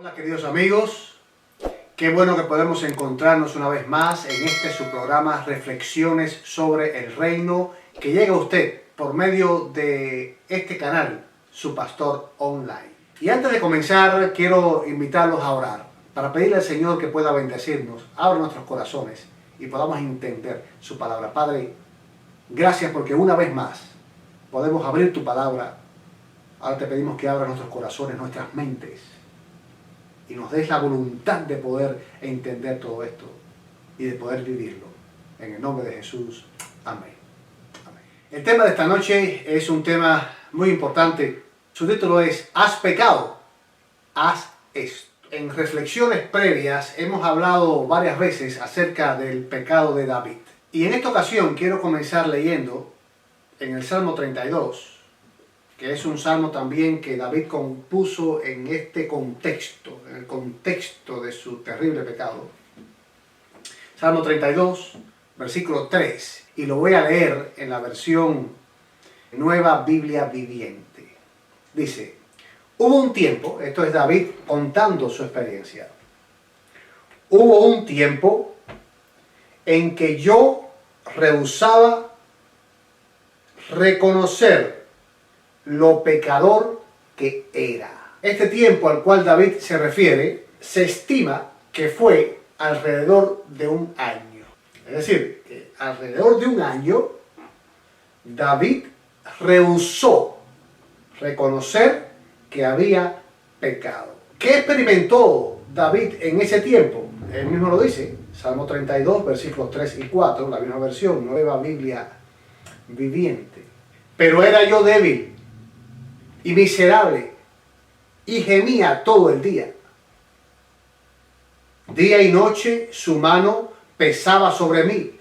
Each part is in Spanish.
Hola queridos amigos, qué bueno que podemos encontrarnos una vez más en su programa Reflexiones sobre el Reino, que llega a usted por medio de este canal, Su Pastor Online. Y antes de comenzar, quiero invitarlos a orar, para pedirle al Señor que pueda bendecirnos, abra nuestros corazones y podamos entender su palabra. Padre, gracias porque una vez más podemos abrir tu palabra. Ahora te pedimos que abras nuestros corazones, nuestras mentes, y nos des la voluntad de poder entender todo esto y de poder vivirlo. En el nombre de Jesús. Amén. Amén. El tema de esta noche es un tema muy importante. Su título es ¿Has pecado? Haz esto. En reflexiones previas hemos hablado varias veces acerca del pecado de David. Y en esta ocasión quiero comenzar leyendo en el Salmo 32, que es un salmo también que David compuso en este contexto, en el contexto de su terrible pecado. Salmo 32, versículo 3, y lo voy a leer en la versión Nueva Biblia Viviente. Dice, hubo un tiempo, esto es David contando su experiencia, hubo un tiempo en que yo rehusaba reconocer lo pecador que era. Este tiempo al cual David se refiere, se estima que fue alrededor de un año. Es decir, que alrededor de un año, David rehusó reconocer que había pecado. ¿Qué experimentó David en ese tiempo? Él mismo lo dice, Salmo 32, versículos 3 y 4, la misma versión, Nueva Biblia Viviente. Pero era yo débil y miserable, y gemía todo el día. Día y noche su mano pesaba sobre mí.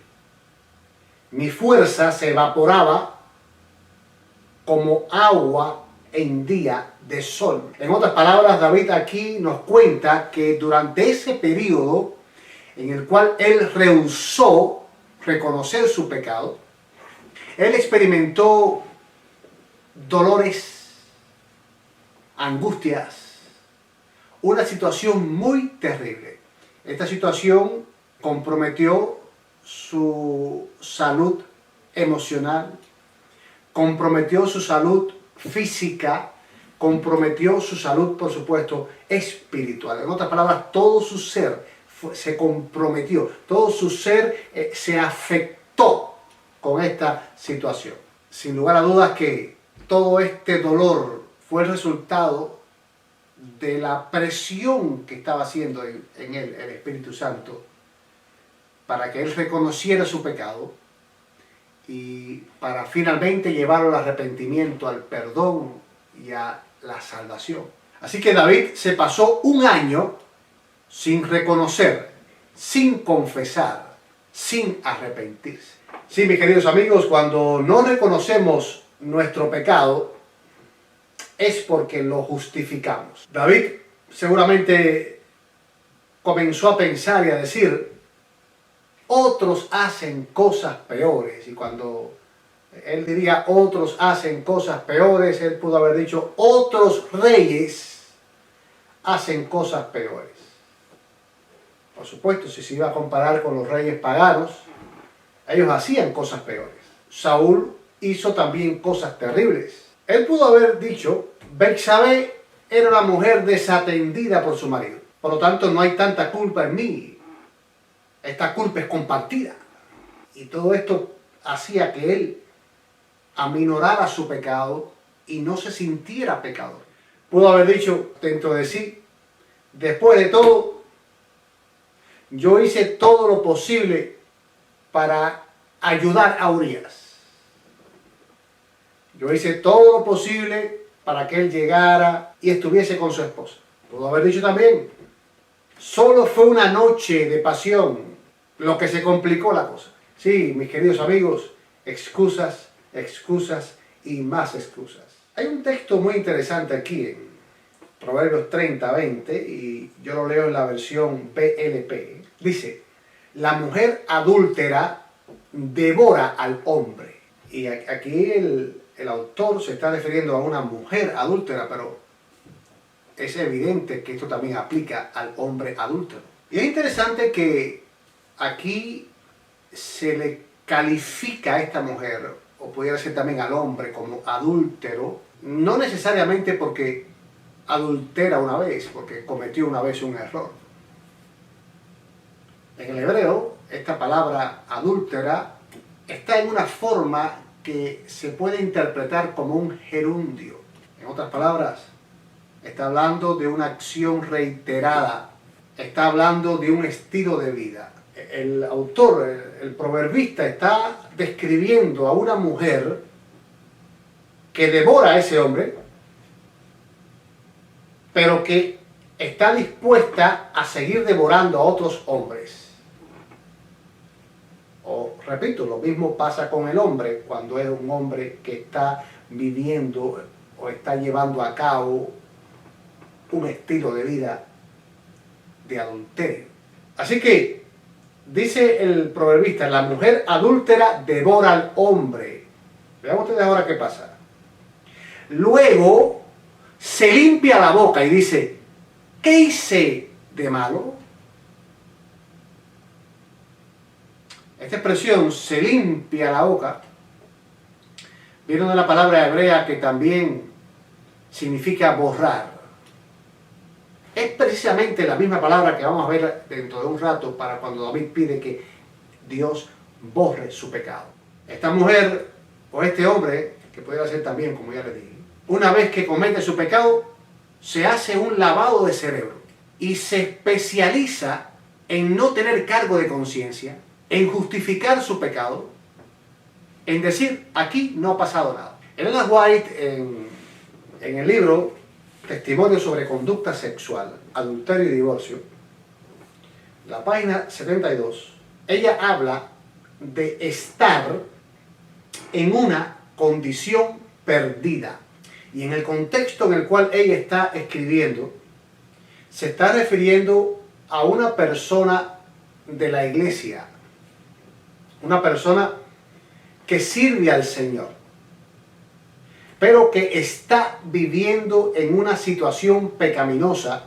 Mi fuerza se evaporaba como agua en día de sol. En otras palabras, David aquí nos cuenta que durante ese periodo en el cual él rehusó reconocer su pecado, él experimentó dolores, angustias, una situación muy terrible. Esta situación comprometió su salud emocional, comprometió su salud física, comprometió su salud, por supuesto, espiritual. En otras palabras, todo su ser se comprometió, todo su ser se afectó con esta situación. Sin lugar a dudas que todo este dolor fue el resultado de la presión que estaba haciendo en él el Espíritu Santo para que él reconociera su pecado y para finalmente llevarlo al arrepentimiento, al perdón y a la salvación. Así que David se pasó un año sin reconocer, sin confesar, sin arrepentirse. Sí, mis queridos amigos, cuando no reconocemos nuestro pecado, es porque lo justificamos. David seguramente comenzó a pensar y a decir, otros hacen cosas peores. Y cuando él diría otros hacen cosas peores, él pudo haber dicho otros reyes hacen cosas peores. Por supuesto, si se iba a comparar con los reyes paganos, ellos hacían cosas peores. Saúl hizo también cosas terribles. Él pudo haber dicho, Betsabé era una mujer desatendida por su marido. Por lo tanto, no hay tanta culpa en mí. Esta culpa es compartida. Y todo esto hacía que él aminorara su pecado y no se sintiera pecador. Pudo haber dicho dentro de sí, después de todo, yo hice todo lo posible para ayudar a Urías. Yo hice todo lo posible para que él llegara y estuviese con su esposa. Pudo haber dicho también, solo fue una noche de pasión lo que se complicó la cosa. Sí, mis queridos amigos, excusas, excusas y más excusas. Hay un texto muy interesante aquí en Proverbios 30, 20, y yo lo leo en la versión BLP. Dice, la mujer adúltera devora al hombre. Y aquí el autor se está refiriendo a una mujer adúltera, pero es evidente que esto también aplica al hombre adúltero. Y es interesante que aquí se le califica a esta mujer, o pudiera ser también al hombre, como adúltero, no necesariamente porque adultera una vez, porque cometió una vez un error. En el hebreo, esta palabra adúltera está en una forma que se puede interpretar como un gerundio. En otras palabras, está hablando de una acción reiterada, está hablando de un estilo de vida. El autor, el proverbista, está describiendo a una mujer que devora a ese hombre, pero que está dispuesta a seguir devorando a otros hombres. O, repito, lo mismo pasa con el hombre cuando es un hombre que está viviendo o está llevando a cabo un estilo de vida de adulterio. Así que, dice el proverbista, la mujer adúltera devora al hombre. Vean ustedes ahora qué pasa. Luego se limpia la boca y dice, ¿qué hice de malo? Esta expresión, se limpia la boca, viene de la palabra hebrea que también significa borrar. Es precisamente la misma palabra que vamos a ver dentro de un rato para cuando David pide que Dios borre su pecado. Esta mujer o este hombre, que pudiera ser también, como ya le dije, una vez que comete su pecado, se hace un lavado de cerebro y se especializa en no tener cargo de conciencia, en justificar su pecado, en decir, aquí no ha pasado nada. Ellen White, en el libro Testimonio sobre conducta sexual, adulterio y divorcio, la página 72, ella habla de estar en una condición perdida. Y en el contexto en el cual ella está escribiendo, se está refiriendo a una persona de la iglesia, una persona que sirve al Señor, pero que está viviendo en una situación pecaminosa,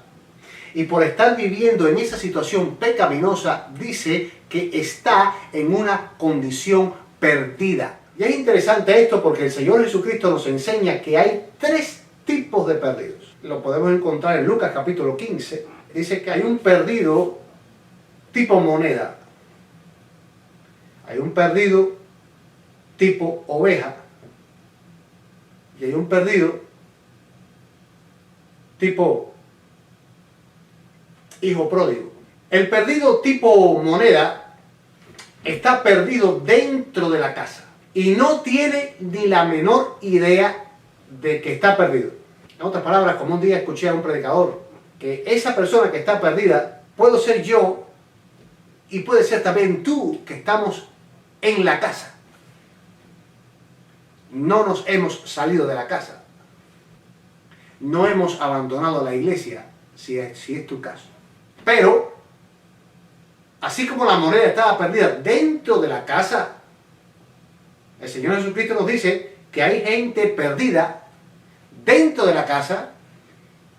y por estar viviendo en esa situación pecaminosa, dice que está en una condición perdida. Y es interesante esto porque el Señor Jesucristo nos enseña que hay 3 tipos de perdidos. Lo podemos encontrar en Lucas capítulo 15. Dice que hay un perdido tipo moneda. Hay un perdido tipo oveja. Y hay un perdido tipo hijo pródigo. El perdido tipo moneda está perdido dentro de la casa y no tiene ni la menor idea de que está perdido. En otras palabras, como un día escuché a un predicador, que esa persona que está perdida puedo ser yo y puede ser también tú, que estamos en la casa. No nos hemos salido de la casa. No hemos abandonado la iglesia, si es tu caso. Pero, así como la moneda estaba perdida dentro de la casa, el Señor Jesucristo nos dice que hay gente perdida dentro de la casa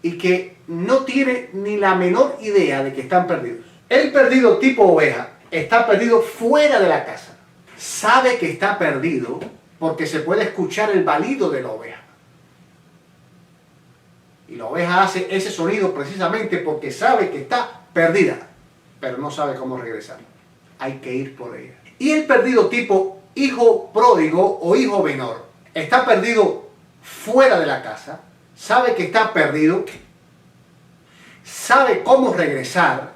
y que no tiene ni la menor idea de que están perdidos. El perdido tipo oveja está perdido fuera de la casa. Sabe que está perdido porque se puede escuchar el balido de la oveja. Y la oveja hace ese sonido precisamente porque sabe que está perdida, pero no sabe cómo regresar. Hay que ir por ella. Y el perdido tipo hijo pródigo o hijo menor está perdido fuera de la casa, sabe que está perdido, sabe cómo regresar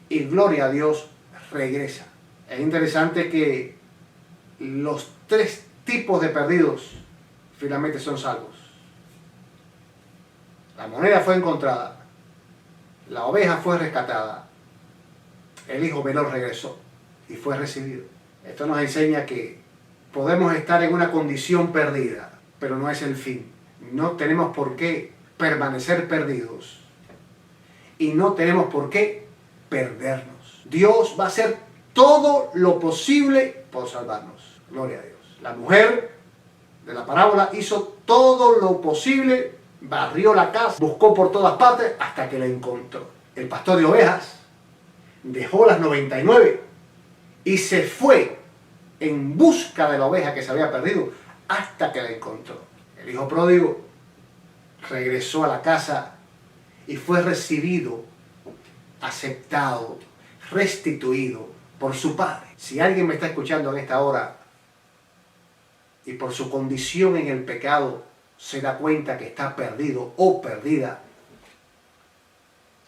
y gloria a Dios, regresa. Es interesante que los 3 tipos de perdidos finalmente son salvos. La moneda fue encontrada, la oveja fue rescatada, el hijo menor regresó y fue recibido. Esto nos enseña que podemos estar en una condición perdida, pero no es el fin. No tenemos por qué permanecer perdidos y no tenemos por qué perdernos. Dios va a hacer todo lo posible por salvarnos. Gloria a Dios. La mujer de la parábola hizo todo lo posible barrió la casa, buscó por todas partes hasta que la encontró. El pastor de ovejas dejó las 99 y se fue en busca de la oveja que se había perdido hasta que la encontró. El hijo pródigo regresó a la casa y fue recibido, aceptado, restituido por su padre. Si alguien me está escuchando en esta hora y por su condición en el pecado se da cuenta que está perdido o perdida,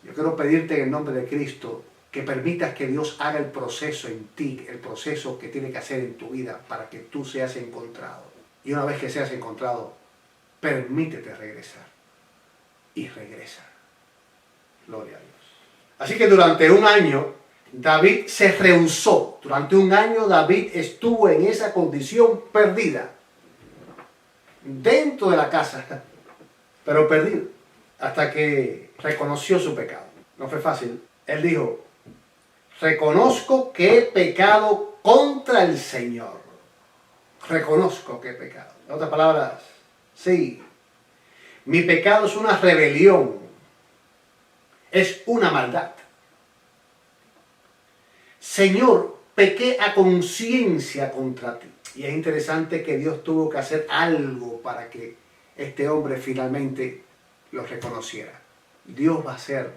yo quiero pedirte en el nombre de Cristo que permitas que Dios haga el proceso en ti, el proceso que tiene que hacer en tu vida para que tú seas encontrado. Y una vez que seas encontrado, permítete regresar. Y regresa. Gloria a Dios. Así que durante un año, David se rehusó. Durante un año David estuvo en esa condición perdida. Dentro de la casa, pero perdido. Hasta que reconoció su pecado. No fue fácil. Él dijo, reconozco que he pecado contra el Señor. Reconozco que he pecado. En otras palabras, sí, mi pecado es una rebelión. Es una maldad. Señor, pequé a conciencia contra ti. Y es interesante que Dios tuvo que hacer algo para que este hombre finalmente lo reconociera. Dios va a hacer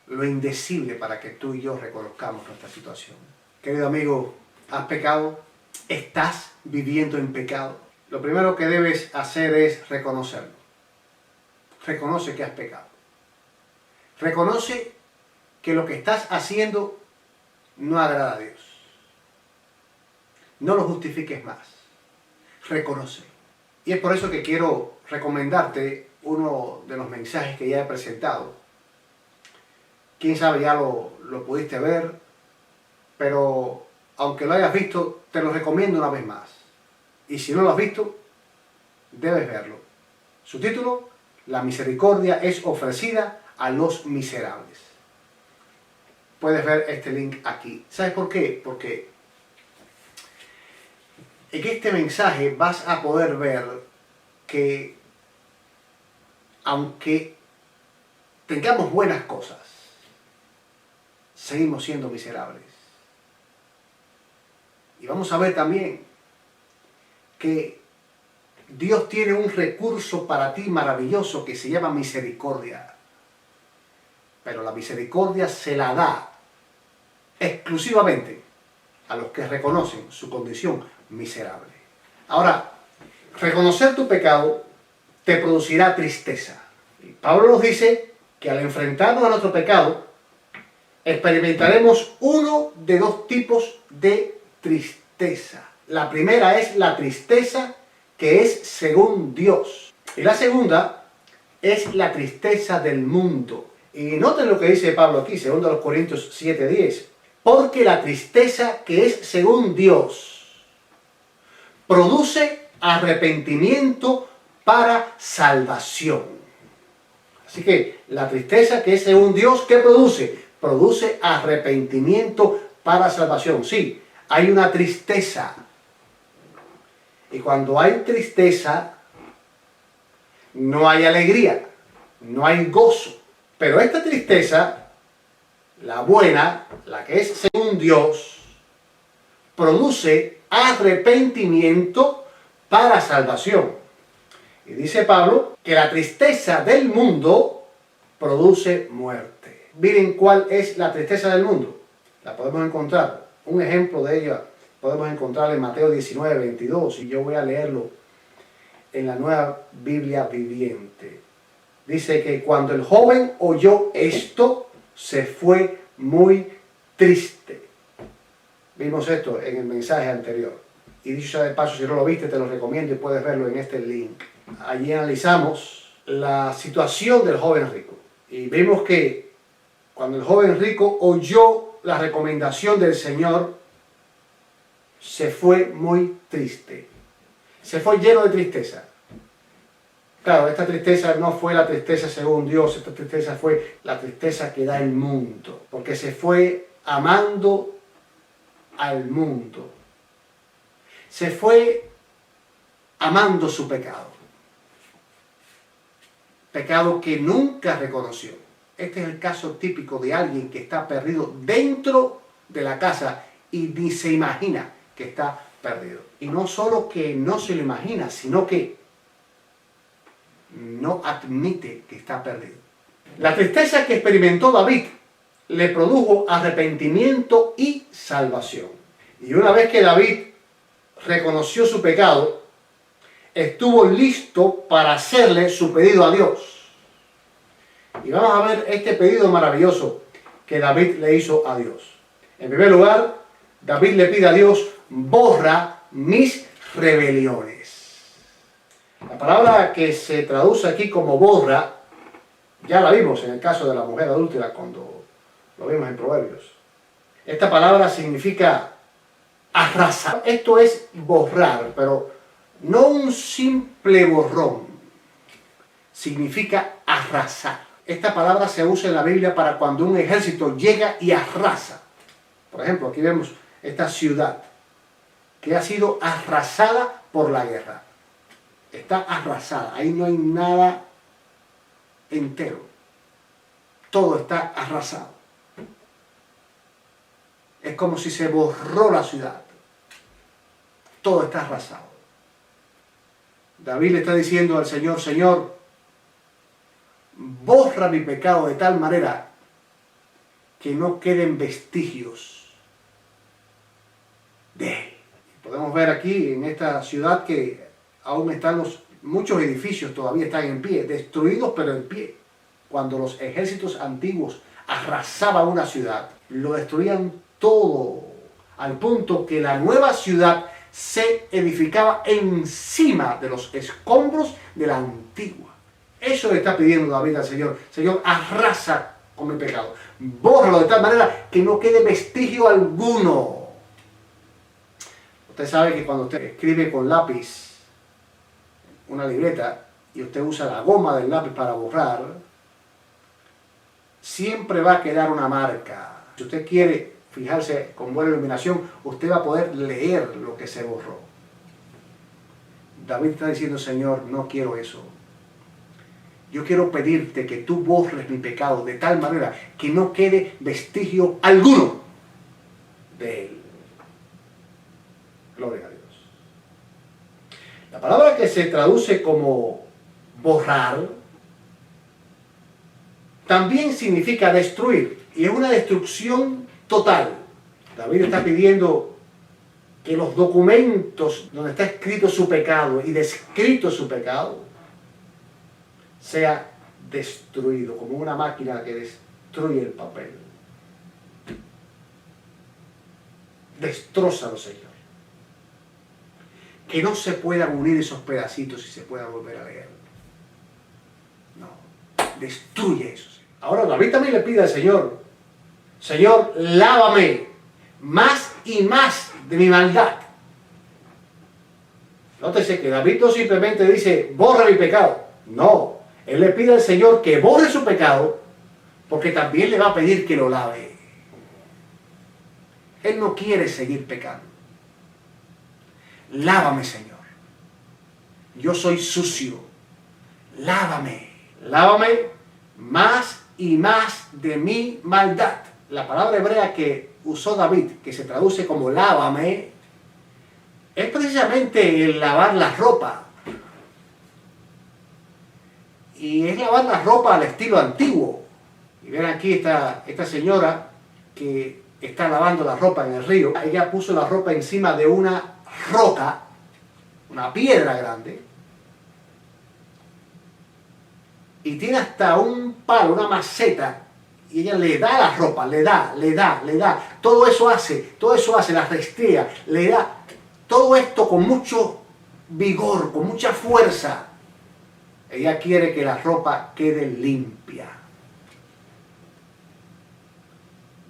lo indecible para que tú y yo reconozcamos nuestra situación. Querido amigo, ¿has pecado? ¿Estás viviendo en pecado? Lo primero que debes hacer es reconocerlo. Reconoce que has pecado. Reconoce que lo que estás haciendo no agrada a Dios. No lo justifiques más. Reconócelo. Y es por eso que quiero recomendarte uno de los mensajes que ya he presentado. Quién sabe, ya lo pudiste ver, pero aunque lo hayas visto, te lo recomiendo una vez más. Y si no lo has visto, debes verlo. Su título, La misericordia es ofrecida a los miserables. Puedes ver este link aquí. ¿Sabes por qué? Porque en este mensaje vas a poder ver que aunque tengamos buenas cosas, seguimos siendo miserables. Y vamos a ver también que Dios tiene un recurso para ti maravilloso que se llama misericordia. Pero la misericordia se la da exclusivamente a los que reconocen su condición miserable. Ahora, reconocer tu pecado te producirá tristeza. Y Pablo nos dice que al enfrentarnos a nuestro pecado, experimentaremos uno de dos tipos de tristeza. La primera es la tristeza que es según Dios. Y la segunda es la tristeza del mundo. Y noten lo que dice Pablo aquí, 2 Corintios 7:10. Porque la tristeza que es según Dios produce arrepentimiento para salvación. Así que la tristeza que es según Dios, ¿qué produce? Produce arrepentimiento para salvación. Sí, hay una tristeza. Y cuando hay tristeza, no hay alegría, no hay gozo. Pero esta tristeza, la buena, la que es según Dios, produce arrepentimiento para salvación. Y dice Pablo que la tristeza del mundo produce muerte. Miren cuál es la tristeza del mundo. La podemos encontrar. Un ejemplo de ella podemos encontrar en Mateo 19:22. Y yo voy a leerlo en la Nueva Biblia Viviente. Dice que cuando el joven oyó esto, se fue muy triste. Vimos esto en el mensaje anterior. Y dicho sea de paso, si no lo viste, te lo recomiendo y puedes verlo en este link. Allí analizamos la situación del joven rico. Y vimos que cuando el joven rico oyó la recomendación del Señor, se fue muy triste. Se fue lleno de tristeza. Claro, esta tristeza no fue la tristeza según Dios, esta tristeza fue la tristeza que da el mundo. Porque se fue amando al mundo. Se fue amando su pecado. pecado que nunca reconoció. Este es el caso típico de alguien que está perdido dentro de la casa y ni se imagina que está perdido. Y no solo que no se lo imagina, sino que no admite que está perdido. La tristeza que experimentó David le produjo arrepentimiento y salvación. Y una vez que David reconoció su pecado, estuvo listo para hacerle su pedido a Dios. Y vamos a ver este pedido maravilloso que David le hizo a Dios. En primer lugar, David le pide a Dios: borra mis rebeliones. La palabra que se traduce aquí como borra, ya la vimos en el caso de la mujer adúltera cuando lo vimos en Proverbios. Esta palabra significa arrasar. Esto es borrar, pero no un simple borrón. Significa arrasar. Esta palabra se usa en la Biblia para cuando un ejército llega y arrasa. Por ejemplo, aquí vemos esta ciudad que ha sido arrasada por la guerra. Está arrasada. Ahí no hay nada entero. Todo está arrasado. Es como si se borró la ciudad. Todo está arrasado. David le está diciendo al Señor: Señor, borra mi pecado de tal manera que no queden vestigios de él. Podemos ver aquí en esta ciudad que aún están muchos edificios todavía están en pie, destruidos pero en pie. Cuando los ejércitos antiguos arrasaban una ciudad, lo destruían todo, al punto que la nueva ciudad se edificaba encima de los escombros de la antigua. Eso le está pidiendo David al Señor: Señor, arrasa con mi pecado, bórralo de tal manera que no quede vestigio alguno. Usted sabe que cuando usted escribe con lápiz una libreta y usted usa la goma del lápiz para borrar, siempre va a quedar una marca. Si usted quiere fijarse con buena iluminación, usted va a poder leer lo que se borró. David está diciendo: Señor, no quiero eso. Yo quiero pedirte que tú borres mi pecado de tal manera que no quede vestigio alguno de él. Gloria a Dios. La palabra que se traduce como borrar también significa destruir, y es una destrucción total. David está pidiendo que los documentos donde está escrito su pecado y descrito su pecado sea destruido, como una máquina que destruye el papel. Destrózalo, Señor. Que no se puedan unir esos pedacitos y se pueda volver a leer. No, destruye eso, Señor. Ahora David también le pide al Señor: Señor, lávame más y más de mi maldad. Nótese que David no simplemente dice: borra mi pecado. No, él le pide al Señor que borre su pecado, porque también le va a pedir que lo lave. Él no quiere seguir pecando. Lávame, Señor. Yo soy sucio. Lávame. Lávame más y más de mi maldad. La palabra hebrea que usó David, que se traduce como lávame, es precisamente el lavar la ropa. Y es lavar la ropa al estilo antiguo. Y ven aquí esta señora que está lavando la ropa en el río. Ella puso la ropa encima de una roca, una piedra grande, y tiene hasta un palo, una maceta, y ella le da la ropa, le da, todo eso hace, la restría, le da, todo esto con mucho vigor, con mucha fuerza. Ella quiere que la ropa quede limpia.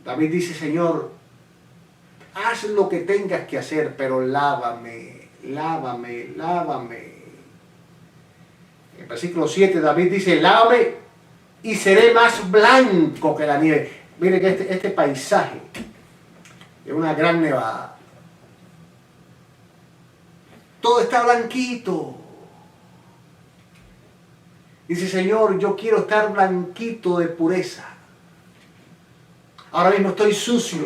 David dice: Señor, haz lo que tengas que hacer, pero lávame, lávame, lávame. En el versículo 7 David dice: lávame y seré más blanco que la nieve. Miren que este paisaje es una gran nevada. Todo está blanquito. Dice, Señor, yo quiero estar blanquito de pureza. Ahora mismo estoy sucio.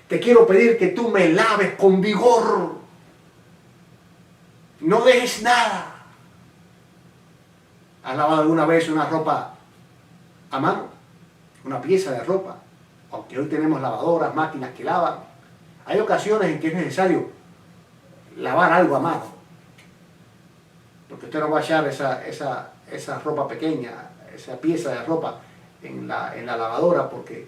Te quiero pedir que tú me laves con vigor. No dejes nada. ¿Has lavado alguna vez una ropa a mano? Una pieza de ropa. Aunque hoy tenemos lavadoras, máquinas que lavan. Hay ocasiones en que es necesario lavar algo a mano. Porque usted no va a echar esa ropa pequeña, esa pieza de ropa en la lavadora, porque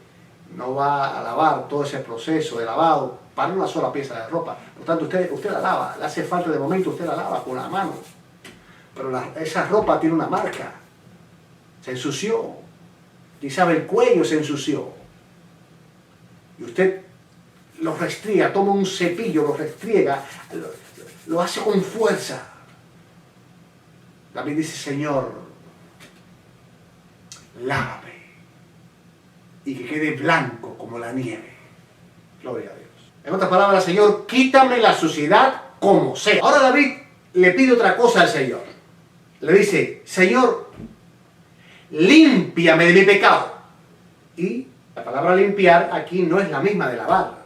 no va a lavar todo ese proceso de lavado para una sola pieza de ropa. Por lo tanto, usted la lava, le hace falta de momento, usted la lava con la mano. Pero esa ropa tiene una marca, se ensució, quizá el cuello se ensució. Y usted lo restriega, toma un cepillo, lo restriega, lo hace con fuerza. David dice, Señor, lávame y que quede blanco como la nieve. Gloria a Dios. En otras palabras, Señor, quítame la suciedad como sea. Ahora David le pide otra cosa al Señor. Le dice, Señor, límpiame de mi pecado. Y la palabra limpiar aquí no es la misma de lavar.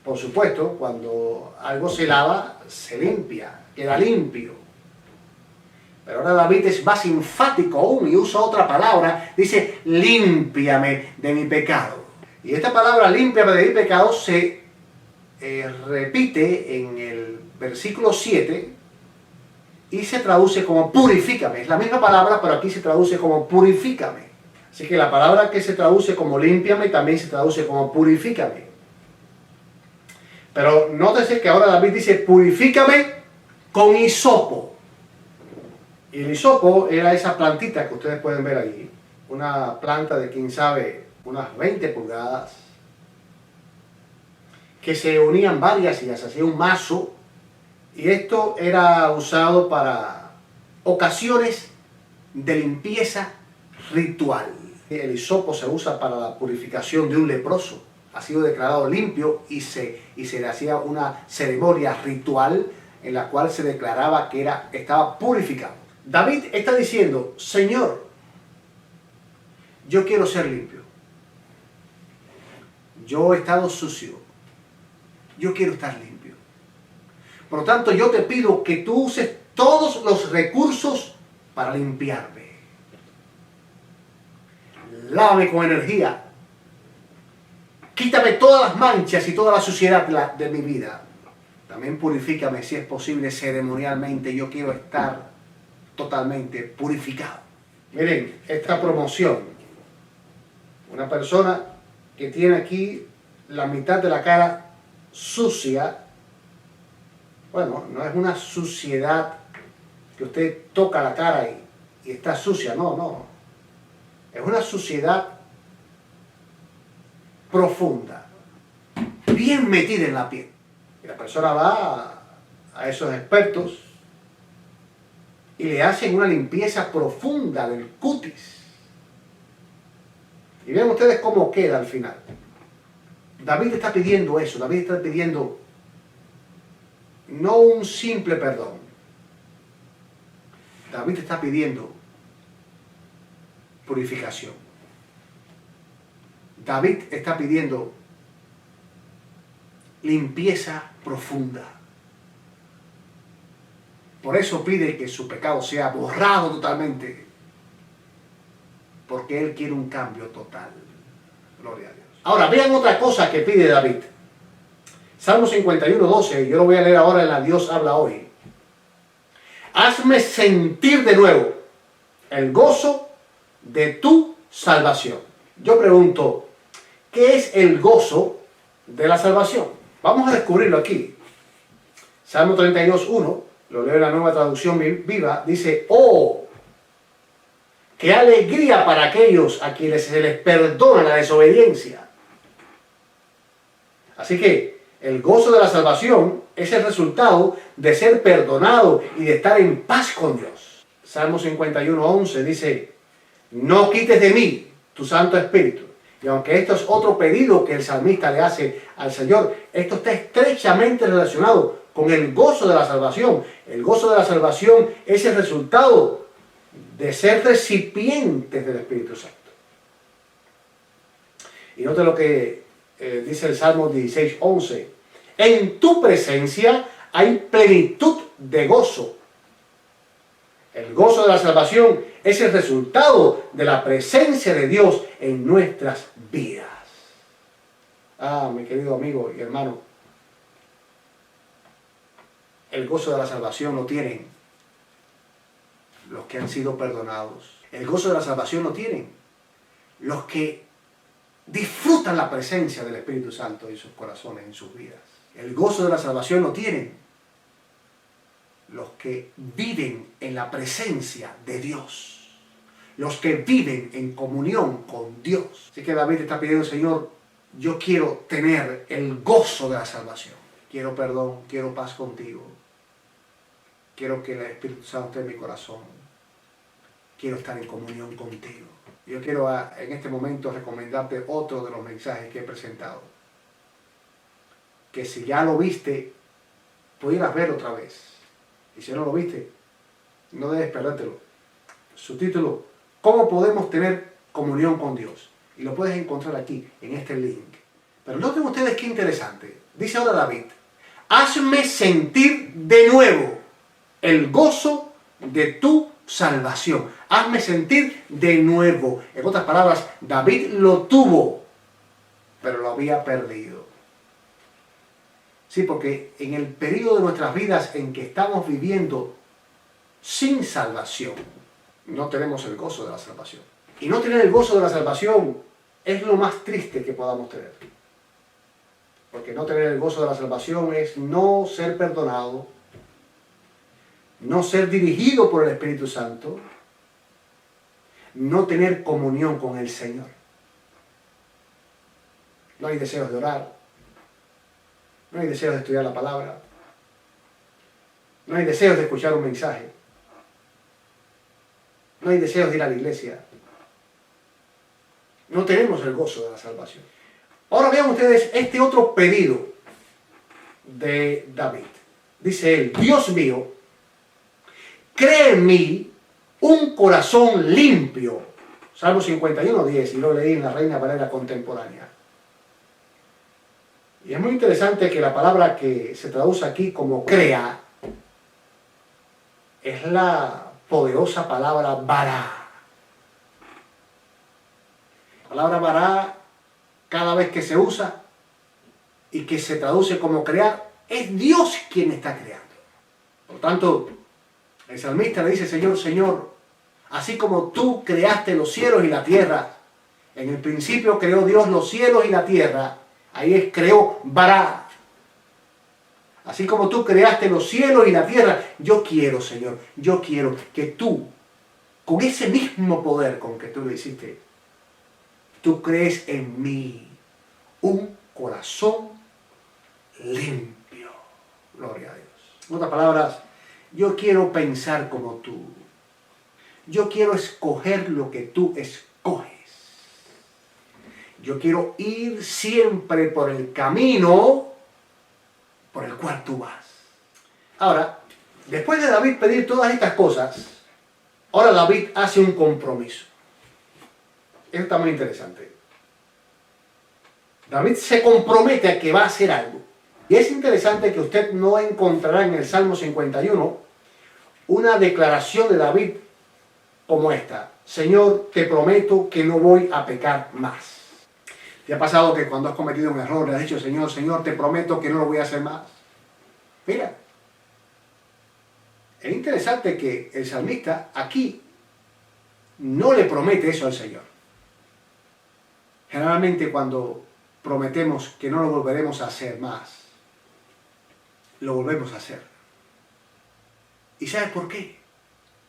Por supuesto, cuando algo se lava, se limpia, queda limpio. Pero ahora David es más enfático aún y usa otra palabra, dice, límpiame de mi pecado. Y esta palabra, límpiame de mi pecado, se repite en el versículo 7 y se traduce como purifícame. Es la misma palabra, pero aquí se traduce como purifícame. Así que la palabra que se traduce como límpiame también se traduce como purifícame. Pero nótese que ahora David dice, purifícame con hisopo. Y el hisopo era esa plantita que ustedes pueden ver allí. Una planta de, quién sabe, unas 20 pulgadas. Que se unían varias y las hacía un mazo. Y esto era usado para ocasiones de limpieza ritual. El hisopo se usa para la purificación de un leproso. Ha sido declarado limpio y se le hacía una ceremonia ritual en la cual se declaraba que estaba purificado. David está diciendo, Señor, yo quiero ser limpio. Yo he estado sucio. Yo quiero estar limpio. Por lo tanto, yo te pido que tú uses todos los recursos para limpiarme. Lávame con energía. Quítame todas las manchas y toda la suciedad de mi vida. También purifícame, si es posible, ceremonialmente. Yo quiero estar totalmente purificado. Miren, esta promoción. Una persona que tiene aquí la mitad de la cara sucia. Bueno, no es una suciedad que usted toca la cara y está sucia. No, no. Es una suciedad profunda, bien metida en la piel. Y la persona va a esos expertos y le hacen una limpieza profunda del cutis. Y vean ustedes cómo queda al final. David está pidiendo eso, David está pidiendo no un simple perdón. David está pidiendo purificación. David está pidiendo limpieza profunda. Por eso pide que su pecado sea borrado totalmente. Porque él quiere un cambio total. Gloria a Dios. Ahora, vean otra cosa que pide David. Salmo 51, 12, yo lo voy a leer ahora en la Dios habla hoy. Hazme sentir de nuevo el gozo de tu salvación. Yo pregunto, ¿qué es el gozo de la salvación? Vamos a descubrirlo aquí. Salmo 32, 1, lo leo en la Nueva Traducción Viva, dice, ¡oh! ¡Qué alegría para aquellos a quienes se les perdona la desobediencia! Así que el gozo de la salvación es el resultado de ser perdonado y de estar en paz con Dios. Salmo 51, 11 dice, no quites de mí tu Santo Espíritu. Y aunque esto es otro pedido que el salmista le hace al Señor, esto está estrechamente relacionado con el gozo de la salvación. El gozo de la salvación es el resultado de ser recipientes del Espíritu Santo. Y note lo que dice el Salmo 16:11. En tu presencia hay plenitud de gozo. El gozo de la salvación es el resultado de la presencia de Dios en nuestras vidas. Ah, mi querido amigo y hermano, el gozo de la salvación lo tienen los que han sido perdonados. El gozo de la salvación lo tienen los que disfrutan la presencia del Espíritu Santo en sus corazones, en sus vidas. El gozo de la salvación lo tienen los que viven en la presencia de Dios, los que viven en comunión con Dios. Así que David está pidiendo, Señor, yo quiero tener el gozo de la salvación. Quiero perdón, quiero paz contigo. Quiero que el Espíritu Santo esté en mi corazón. Quiero estar en comunión contigo. Yo quiero en este momento recomendarte otro de los mensajes que he presentado. Que si ya lo viste, pudieras verlo otra vez. Y si no lo viste, no debes perdértelo. Su título, ¿cómo podemos tener comunión con Dios? Y lo puedes encontrar aquí, en este link. Pero noten ustedes qué interesante. Dice ahora David, hazme sentir de nuevo el gozo de tu salvación. Hazme sentir de nuevo. En otras palabras, David lo tuvo, pero lo había perdido. Sí, porque en el periodo de nuestras vidas en que estamos viviendo sin salvación, no tenemos el gozo de la salvación. Y no tener el gozo de la salvación es lo más triste que podamos tener. Porque no tener el gozo de la salvación es no ser perdonado, no ser dirigido por el Espíritu Santo, no tener comunión con el Señor. No hay deseos de orar, no hay deseos de estudiar la palabra, no hay deseos de escuchar un mensaje, no hay deseos de ir a la iglesia. No tenemos el gozo de la salvación. Ahora vean ustedes este otro pedido de David. Dice él, Dios mío, crea en mí un corazón limpio. Salmo 51:10, y lo leí en la Reina Valera contemporánea. Y es muy interesante que la palabra que se traduce aquí como crea es la poderosa palabra bara. La palabra bara, cada vez que se usa y que se traduce como crear, es Dios quien está creando. Por tanto, el salmista le dice, Señor, Señor, así como tú creaste los cielos y la tierra, en el principio creó Dios los cielos y la tierra, ahí es creó bara. Así como tú creaste los cielos y la tierra, yo quiero, Señor, yo quiero que tú, con ese mismo poder con que tú lo hiciste, tú crees en mí un corazón limpio. Gloria a Dios. En otras palabras, yo quiero pensar como tú. Yo quiero escoger lo que tú escoges. Yo quiero ir siempre por el camino por el cual tú vas. Ahora, después de David pedir todas estas cosas, ahora David hace un compromiso. Eso está muy interesante. David se compromete a que va a hacer algo. Y es interesante que usted no encontrará en el Salmo 51 una declaración de David como esta. Señor, te prometo que no voy a pecar más. ¿Te ha pasado que cuando has cometido un error le has dicho, Señor, Señor, te prometo que no lo voy a hacer más? Mira, es interesante que el salmista aquí no le promete eso al Señor. Generalmente cuando prometemos que no lo volveremos a hacer más, lo volvemos a hacer. ¿Y sabes por qué?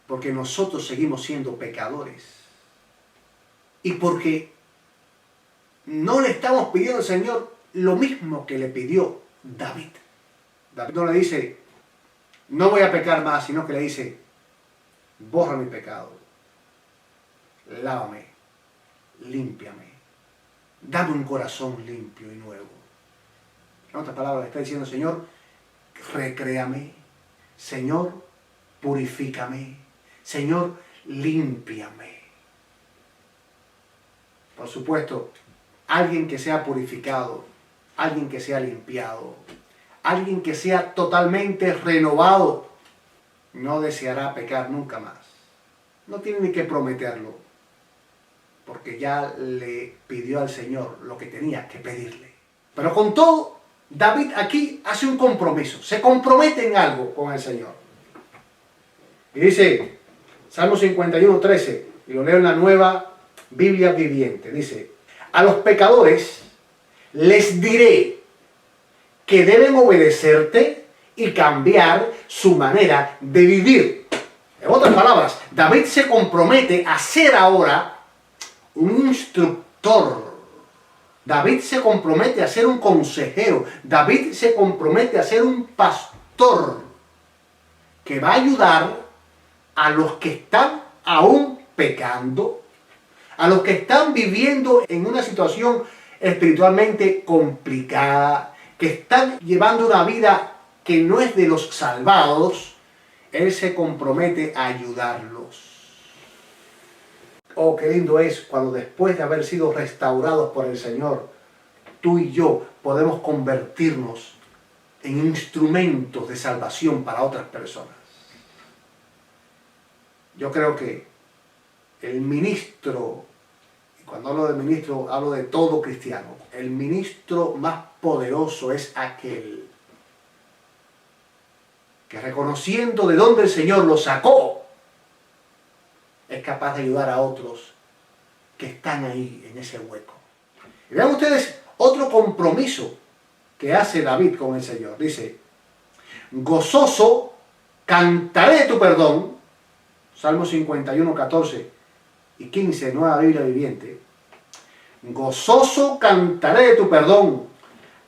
Porque nosotros seguimos siendo pecadores. Y porque no le estamos pidiendo al Señor lo mismo que le pidió David. David no le dice, no voy a pecar más, sino que le dice, borra mi pecado, lávame, límpiame, dame un corazón limpio y nuevo. En otras palabras, le está diciendo, Señor, recréame, Señor, purifícame, Señor, límpiame. Por supuesto, alguien que sea purificado, alguien que sea limpiado, alguien que sea totalmente renovado, no deseará pecar nunca más. No tiene ni que prometerlo, porque ya le pidió al Señor lo que tenía que pedirle. Pero con todo, David aquí hace un compromiso, se compromete en algo con el Señor. Y dice, Salmo 51, 13, y lo leo en la Nueva Biblia Viviente, dice, a los pecadores les diré que deben obedecerte y cambiar su manera de vivir. En otras palabras, David se compromete a ser ahora un instructor. David se compromete a ser un consejero. David se compromete a ser un pastor que va a ayudar a los que están aún pecando, a los que están viviendo en una situación espiritualmente complicada, que están llevando una vida que no es de los salvados. Él se compromete a ayudarlos. Oh, qué lindo es cuando después de haber sido restaurados por el Señor, tú y yo podemos convertirnos en instrumentos de salvación para otras personas. Yo creo que el ministro, y cuando hablo de ministro hablo de todo cristiano, el ministro más poderoso es aquel que, reconociendo de dónde el Señor lo sacó, es capaz de ayudar a otros que están ahí en ese hueco. Y vean ustedes otro compromiso que hace David con el Señor. Dice, gozoso cantaré de tu perdón, Salmo 51, 14 y 15, Nueva Biblia Viviente. Gozoso cantaré de tu perdón,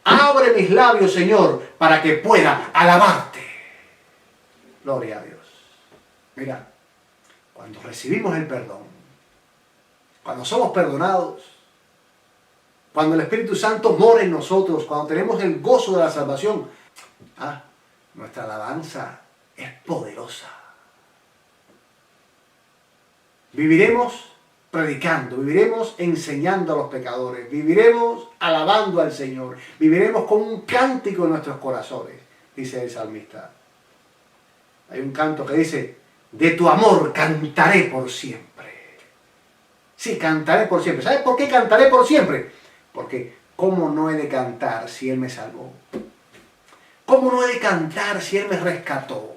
abre mis labios, Señor, para que pueda alabarte. Gloria a Dios. Mira, cuando recibimos el perdón, cuando somos perdonados, cuando el Espíritu Santo mora en nosotros, cuando tenemos el gozo de la salvación, nuestra alabanza es poderosa. Viviremos predicando, viviremos enseñando a los pecadores, viviremos alabando al Señor, viviremos con un cántico en nuestros corazones, dice el salmista. Hay un canto que dice, de tu amor cantaré por siempre. Sí, cantaré por siempre. ¿Sabes por qué cantaré por siempre? Porque ¿cómo no he de cantar si Él me salvó? ¿Cómo no he de cantar si Él me rescató?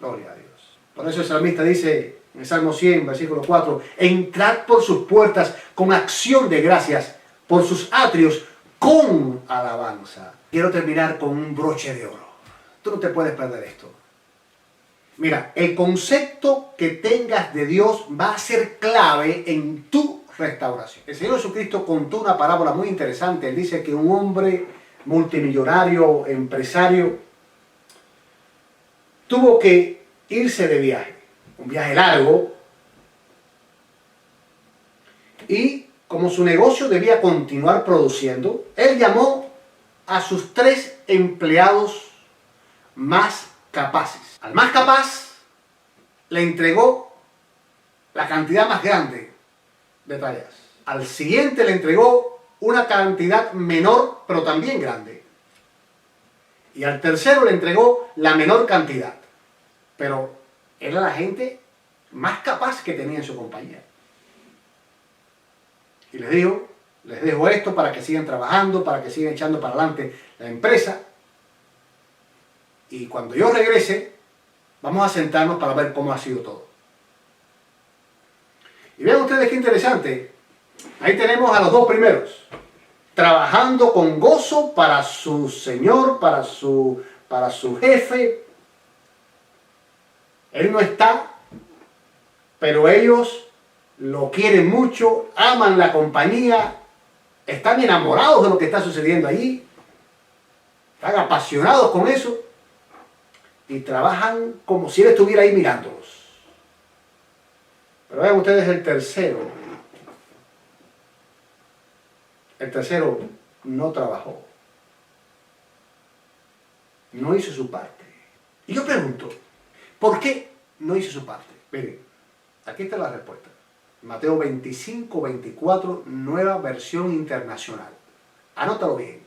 Gloria a Dios. Por eso el salmista dice en el Salmo 100, versículo 4, entrad por sus puertas con acción de gracias, por sus atrios con alabanza. Quiero terminar con un broche de oro. Tú no te puedes perder esto. Mira, el concepto que tengas de Dios va a ser clave en tu restauración. El Señor Jesucristo contó una parábola muy interesante. Él dice que un hombre multimillonario, empresario, tuvo que irse de viaje, un viaje largo, y como su negocio debía continuar produciendo, él llamó a sus 3 empleados más capaces. Al más capaz le entregó la cantidad más grande de tareas. Al siguiente le entregó una cantidad menor, pero también grande. Y al tercero le entregó la menor cantidad. Pero era la gente más capaz que tenía en su compañía. Y les dejo esto para que sigan trabajando, para que sigan echando para adelante la empresa. Y cuando yo regrese, vamos a sentarnos para ver cómo ha sido todo. Y vean ustedes qué interesante. Ahí tenemos a los 2 primeros, trabajando con gozo para su señor, para su jefe. Él no está, pero ellos lo quieren mucho, aman la compañía, están enamorados de lo que está sucediendo allí, están apasionados con eso y trabajan como si él estuviera ahí mirándolos. Pero vean ustedes el tercero. El tercero no trabajó, no hizo su parte. Y yo pregunto, ¿por qué no hizo su parte? Miren, aquí está la respuesta. Mateo 25, 24, nueva versión internacional. Anótalo bien.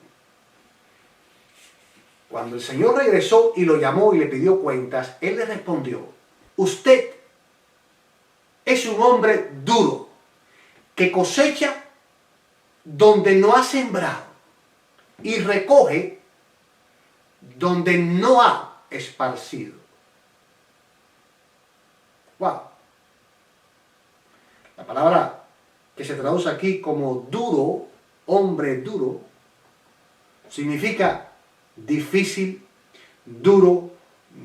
Cuando el Señor regresó y lo llamó y le pidió cuentas, Él le respondió: usted es un hombre duro, que cosecha donde no ha sembrado y recoge donde no ha esparcido. Wow. La palabra que se traduce aquí como duro, hombre duro, significa difícil, duro,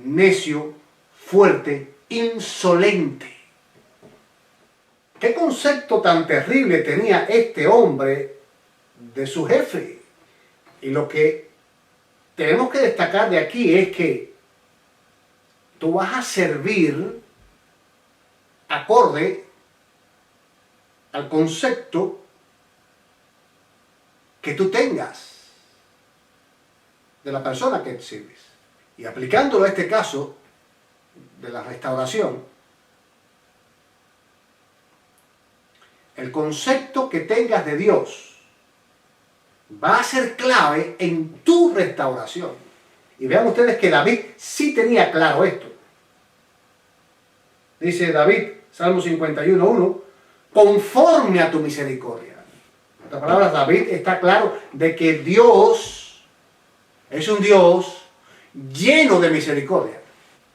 necio, fuerte, insolente. ¿Qué concepto tan terrible tenía este hombre de su jefe? Y lo que tenemos que destacar de aquí es que tú vas a servir acorde al concepto que tú tengas de la persona que sirves. Y aplicándolo a este caso de la restauración, el concepto que tengas de Dios va a ser clave en tu restauración. Y vean ustedes que David sí tenía claro esto. Dice David, Salmo 51:1, conforme a tu misericordia. En otras palabras, David está claro de que Dios es un Dios lleno de misericordia.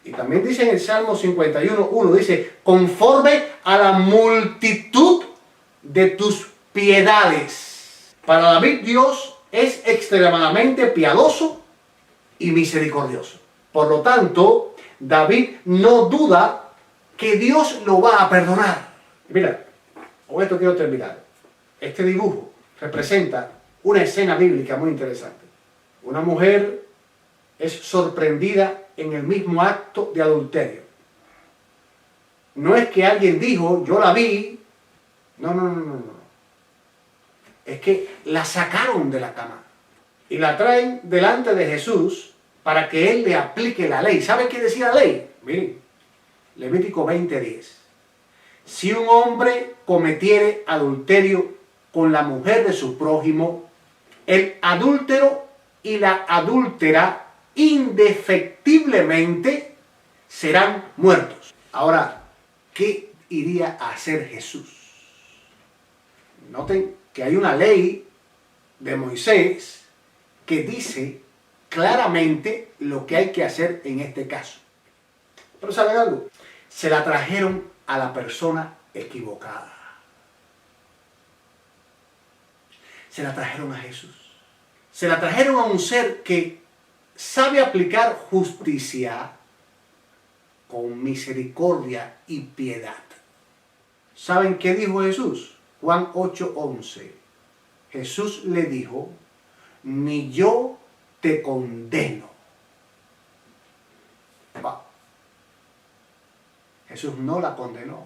Y también dice en el Salmo 51:1, dice, conforme a la multitud de tus piedades. Para David, Dios es extremadamente piadoso y misericordioso. Por lo tanto, David no duda que Dios lo va a perdonar. Mira, con esto quiero terminar. Este dibujo representa una escena bíblica muy interesante. Una mujer es sorprendida en el mismo acto de adulterio. No es que alguien dijo, yo la vi. No. Es que la sacaron de la cama y la traen delante de Jesús para que Él le aplique la ley. ¿Sabe qué decía la ley? Miren, Levítico 20:10. Si un hombre cometiere adulterio con la mujer de su prójimo, el adúltero y la adúltera indefectiblemente serán muertos. Ahora, ¿qué iría a hacer Jesús? Noten que hay una ley de Moisés que dice claramente lo que hay que hacer en este caso. Pero ¿saben algo? Se la trajeron a la persona equivocada. Se la trajeron a Jesús. Se la trajeron a un ser que sabe aplicar justicia con misericordia y piedad. ¿Saben qué dijo Jesús? Juan 8:11. Jesús le dijo, ni yo te condeno. Va. Jesús no la condenó.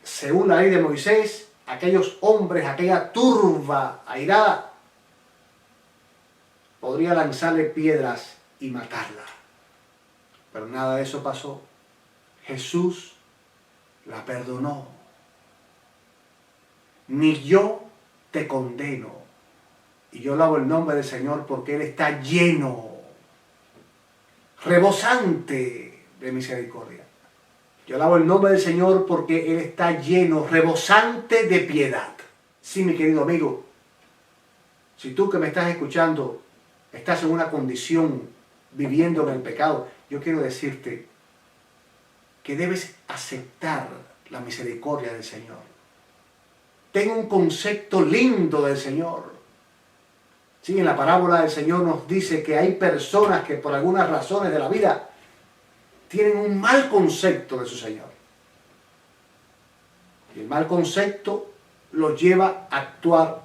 Según la ley de Moisés, aquellos hombres, aquella turba airada, podría lanzarle piedras y matarla. Pero nada de eso pasó. Jesús la perdonó. Ni yo te condeno. Y yo lavo el nombre del Señor porque Él está lleno, rebosante de misericordia. Yo lavo el nombre del Señor porque Él está lleno, rebosante de piedad. Sí, mi querido amigo, si tú que me estás escuchando estás en una condición viviendo en el pecado, yo quiero decirte que debes aceptar la misericordia del Señor. Ten un concepto lindo del Señor. Sí, en la parábola del Señor nos dice que hay personas que por algunas razones de la vida tienen un mal concepto de su Señor. Y el mal concepto los lleva a actuar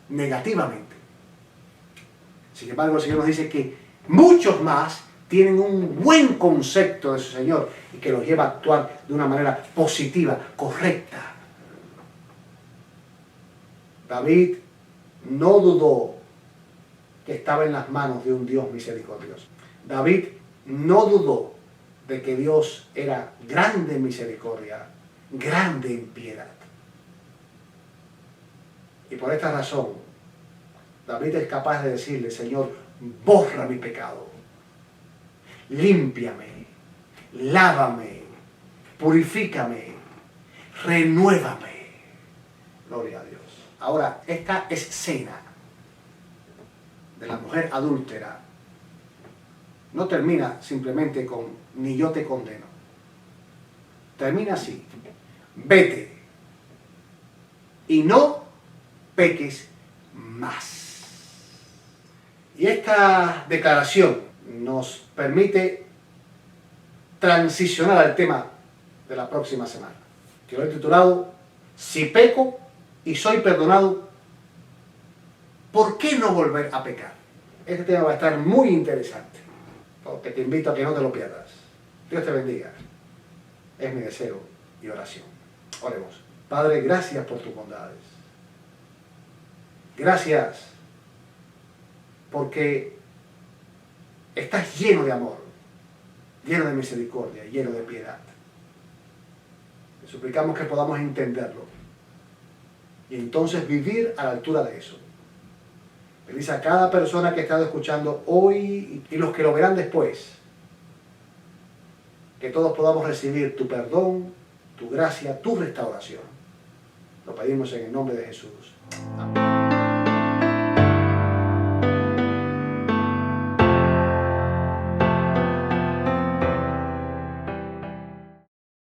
negativamente. Sin embargo, el Señor nos dice que muchos más tienen un buen concepto de su Señor y que los lleva a actuar de una manera positiva, correcta. David no dudó que estaba en las manos de un Dios misericordioso. David no dudó de que Dios era grande en misericordia, grande en piedad. Y por esta razón, David es capaz de decirle: Señor, borra mi pecado, límpiame, lávame, purifícame, renuévame. Gloria a Dios. Ahora, esta escena de la mujer adúltera no termina simplemente con ni yo te condeno. Termina así: vete y no peques más. Y esta declaración nos permite transicionar al tema de la próxima semana, que lo he titulado: si peco y soy perdonado, ¿por qué no volver a pecar? Este tema va a estar muy interesante, porque te invito a que no te lo pierdas. Dios te bendiga. Es mi deseo y oración. Oremos. Padre, gracias por tus bondades. Gracias porque estás lleno de amor, lleno de misericordia, lleno de piedad. Te suplicamos que podamos entenderlo y entonces vivir a la altura de eso. Bendice a cada persona que ha estado escuchando hoy y los que lo verán después. Que todos podamos recibir tu perdón, tu gracia, tu restauración. Lo pedimos en el nombre de Jesús. Amén.